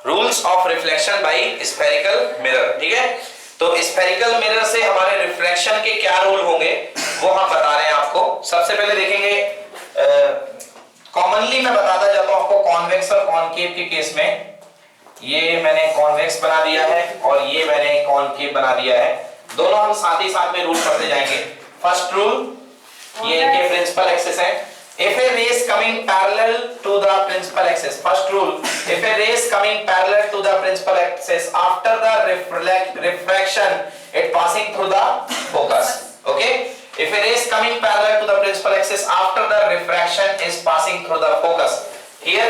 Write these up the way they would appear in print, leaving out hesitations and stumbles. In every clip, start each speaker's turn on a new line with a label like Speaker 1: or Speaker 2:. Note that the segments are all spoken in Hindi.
Speaker 1: Rules of reflection by spherical mirror. ठीक है, तो स्फेरिकल मिरर से हमारे रिफ्लेक्शन के क्या रूल होंगे वो हम बता रहे हैं आपको। सबसे पहले देखेंगे कॉमनली मैं बताता जाता हूं आपको कॉन्वेक्स और कॉनकेव के केस में। ये मैंने कॉन्वेक्स बना दिया है और ये मैंने कॉनकेव बना दिया है, दोनों हम साथ ही साथ में रूल पढ़ते जाएंगे। फर्स्ट रूल, ये इनके प्रिंसिपल एक्सिस है। If a ray is coming parallel to the principal axis, first rule, if a ray is coming parallel to the principal axis after the refraction, it passing through the focus. Okay? If a ray is coming parallel to the principal axis after the refraction is passing through the focus. Here,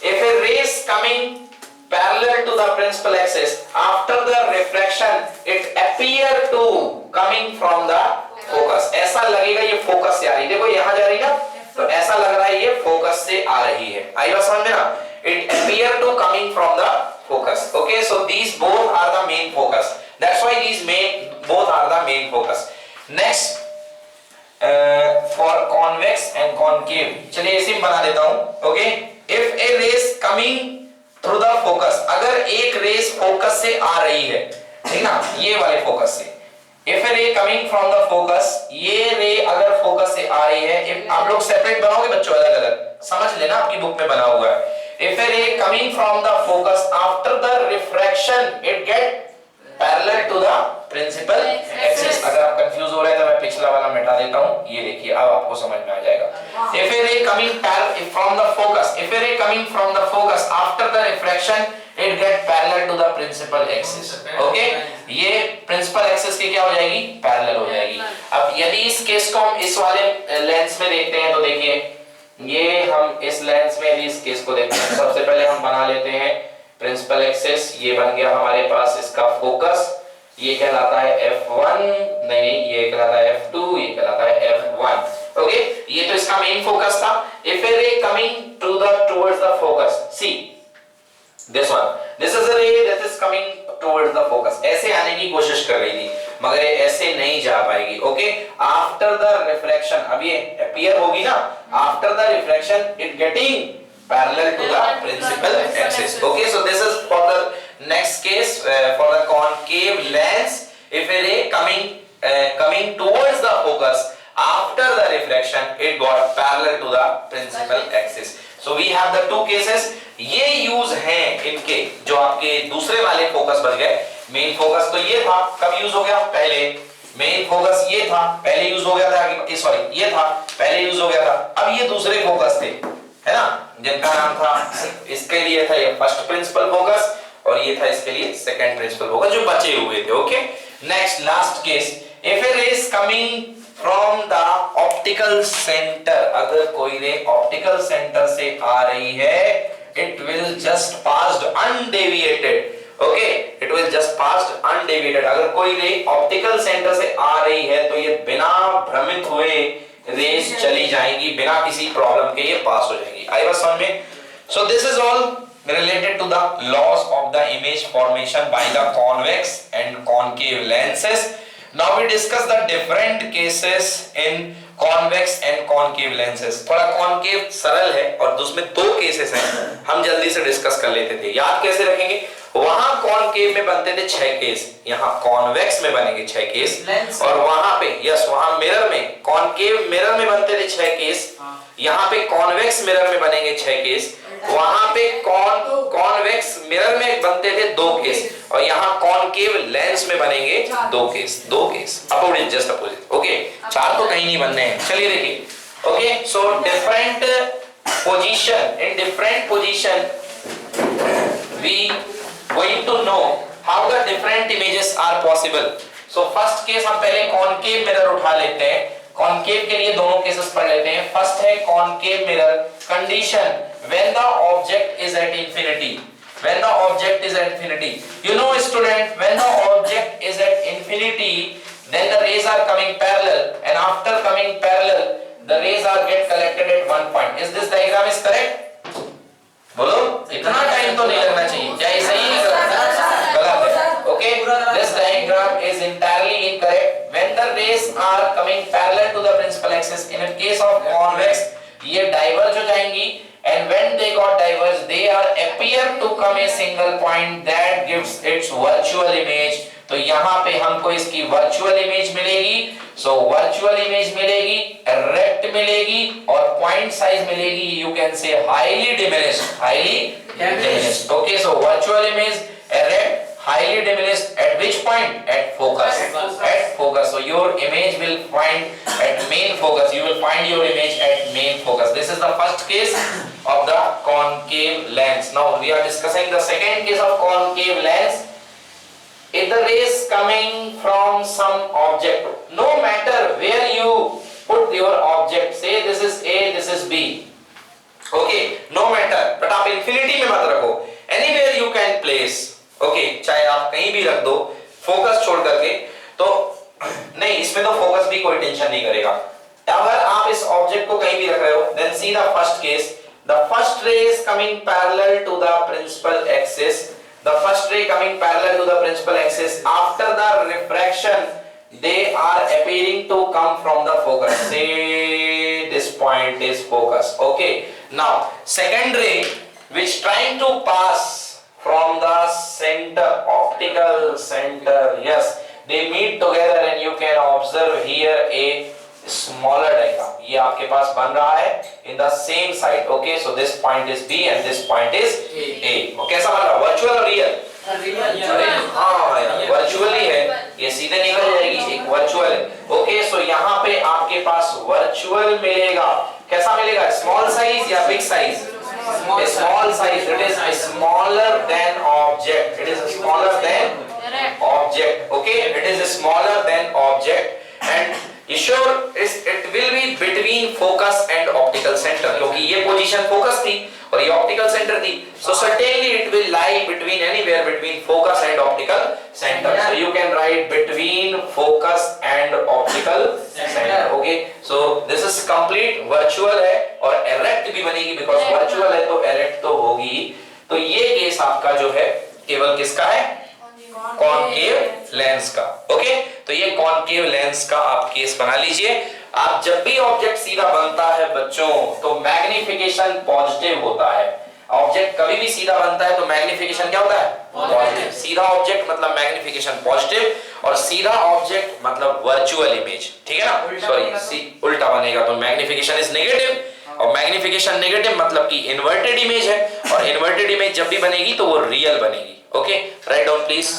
Speaker 1: if a ray is coming parallel to the principal axis after the refraction, it appear to coming from the focus. ऐसा लगेगा ये फोकस से आ रही है, देखो यहाँ जा रही है ना, तो ऐसा लग रहा है ये फोकस से आ रही है। आई बात समझ में ना? It appear to coming from the focus. Okay, so these both are the main focus. That's why these both are the main focus. Next, for convex and concave, चलिए इसी में बना देता हूँ। Okay, if a ray is coming through the focus, अगर एक रेस फोकस से आ रही है, ठीक ना, ये वाले फोकस से, if a ray coming from the focus, ये रे अगर फोकस से आ रही है, आप लोग सेपरेट बनाओगे बच्चों, अलग अलग समझ लेना, आपकी बुक में बना हुआ है। If a ray coming from the focus after the refraction, it get parallel to the principal axis। अगर आप कंफ्यूज हो रहे हैं तो मैं पिछला वाला मिटा देता हूँ, ये देखिए अब आपको समझ में आ जाएगा। If a ray coming from the focus, if a ray coming from the focus after the refraction, it get parallel to the principal axis। Okay, ये principal axis की क्या हो जाएगी? पैरेलल हो जाएगी। अब यदि इस केस को हम इस वाले लेंस में देखते हैं तो देखिए, ये हम इस लेंस में यदि इस केस को देखते हैं, सबसे पहले हम बना लेते हैं प्रिंसिपल एक्सिस। ये बन गया हमारे पास इसका फोकस, ये कहलाता है F1, नहीं ये कहलाता है F2, ये कहलाता है F1। ओके, ये तो इसका मेन फोकस था। If a ray coming to the towards the focus, see this one, this is a ray that is coming towards the focus, ऐसे आने की कोशिश कर रही थी मगर ये ऐसे नहीं जा पाएगी। ओके, आफ्टर द रिफ्रैक्शन, अब ये अपीयर होगी ना, after the refraction it getting parallel to the principal axis। Okay, so this is for the next case, for the concave lens. If a ray coming towards the focus after the refraction, it got parallel to the principal axis। So we have the two cases। ये यूज हैं इनके, जो आपके दूसरे वाले फोकस बन गए। मेन फोकस तो ये था, कब यूज हो गया? पहले मेन फोकस ये था, पहले यूज हो गया था, सॉरी ये था पहले यूज हो गया था। अब ये दूसरे फोकस थे, है ना, जिनका नाम था, इसके लिए था ये फर्स्ट प्रिंसिपल फोकस और ये था इसके लिए सेकंड प्रिंसिपल फोकस, जो बचे हुए थे। Okay, next last case, if a ray is coming from the optical centre, अगर कोई रे ऑप्टिकल सेंटर से आ रही है, it will just passed undeviated। Okay, it will just passed undeviated। अगर कोई रे ऑप्टिकल सेंटर से आ रही है तो ये बिना भ्रमित हुए रेस चली जाएंगी, बिना किसी प्रॉब्लम के ये पास हो जाएंगी। आई वाज समझ में? So this is all related to the laws of the image formation by the convex and concave lenses। Now we discuss the different cases in convex and concave lenses। थोड़ा concave सरल है और उसमें दो केसेस हैं, हम जल्दी से डिस्कस कर लेते थे। याद कैसे रखेंगे? वहां concave में बनते थे 6 केस, यहाँ convex में बनेंगे 6 केस, और वहां पे यस वहां मिरर में concave मिरर में बनते थे 6 केस, यहाँ पे convex मिरर में बनेंगे 6 केस, वहां पे कॉन्वेक्स मिरर में बनते थे 2 केस, और यहाँ कॉनकेव लेंस में बनेंगे 2 case. Opposite, just opposite. Okay, 4 तो कहीं नहीं बनने हैं। चलिए देखिए। Okay, so different position, in different position we going to know how the different images are possible. So first case हम पहले कॉनकेव मिरर उठा लेते हैं। कॉनकेव के लिए दोनों केसेस पढ़ लेते हैं। फर्स्ट है concave mirror condition when the object is at infinity। when the object is at infinity, you know student, when the object is at infinity, then the rays are coming parallel, and after coming parallel the rays are get collected at one point। is this diagram is correct? बोलो, इतना टाइम तो नहीं लगना चाहिए, क्या ये सही है गलत है? okay, this diagram is entirely incorrect। when the rays are coming parallel to the principal axis, in a case of convex, ये डाइवर्ज हो जाएंगी and when they got diverged they are appear to come a single point that gives its virtual image. तो यहाँ पे हमको इसकी वर्चुअल इमेज मिलेगी, सो वर्चुअल इमेज मिलेगी, रेक्ट मिलेगी और पॉइंट साइज मिलेगी, you can say highly diminished, okay. So virtual image, erect, highly diminished at which point? At focus. At focus. So your image will find at main focus. You will find your image at main focus. This is the first case of the concave lens. Now we are discussing the second case of concave lens. If the rays coming from some object, no matter where you put your object, say this is A, this is B, okay, no matter, but आप infinity में मत रखो, anywhere you can place, okay, चाहे आप कहीं भी रख दो फोकस छोड़ करके, तो नहीं, इसमें तो फोकस भी कोई टेंशन नहीं करेगा. अगर आप इस ऑब्जेक्ट को कहीं भी रख रहे हो, then see the first case, the first ray is coming parallel to the principal axis. The first ray coming parallel to the principal axis. After the refraction, they are appearing to come from the focus. Say this point is focus. Okay. Now, second ray, which trying to pass from the center, optical center. Yes, they meet together, and you can observe here a smaller diagram. ये आपके पास बन रहा है in the same side. Okay, so this point is B and this point is A. कैसा बन रहा है? Virtual और real? हाँ यार, virtually है. ये सीधे निकल जाएगी, एक virtual है. Okay, so यहाँ पे आपके पास virtual मिलेगा. कैसा मिलेगा? Small size या big size? A small size. It is smaller than object. It is smaller than object. Okay, it is smaller than object, and sure it will be between focus and optical center, क्योंकि ये पोजीशन फोकस थी और ये ऑप्टिकल सेंटर थी, so certainly it will lie between anywhere between focus and optical center. So you can write between focus and optical center. Okay, so this is complete. Virtual है और erect भी बनेगी, because virtual है तो erect तो होगी. तो ये केस आपका जो है केवल किसका है? कॉनकेव लेंस का. ओके, तो ये कॉनकेव लेंस का आप केस बना लीजिए. आप जब भी ऑब्जेक्ट सीधा बनता है बच्चों, तो मैग्निफिकेशन पॉजिटिव होता है. ऑब्जेक्ट कभी भी सीधा बनता है तो मैग्निफिकेशन क्या होता है? पॉजिटिव. सीधा ऑब्जेक्ट मतलब मैग्निफिकेशन पॉजिटिव, और सीधा ऑब्जेक्ट मतलब वर्चुअल इमेज. ठीक है ना? सॉरी, उल्टा बनेगा तो मैग्निफिकेशन इज नेगेटिव, और मैग्निफिकेशन नेगेटिव मतलब कि इन्वर्टेड इमेज है, और इन्वर्टेड इमेज जब भी बनेगी तो वो रियल बनेगी. Okay, write down please.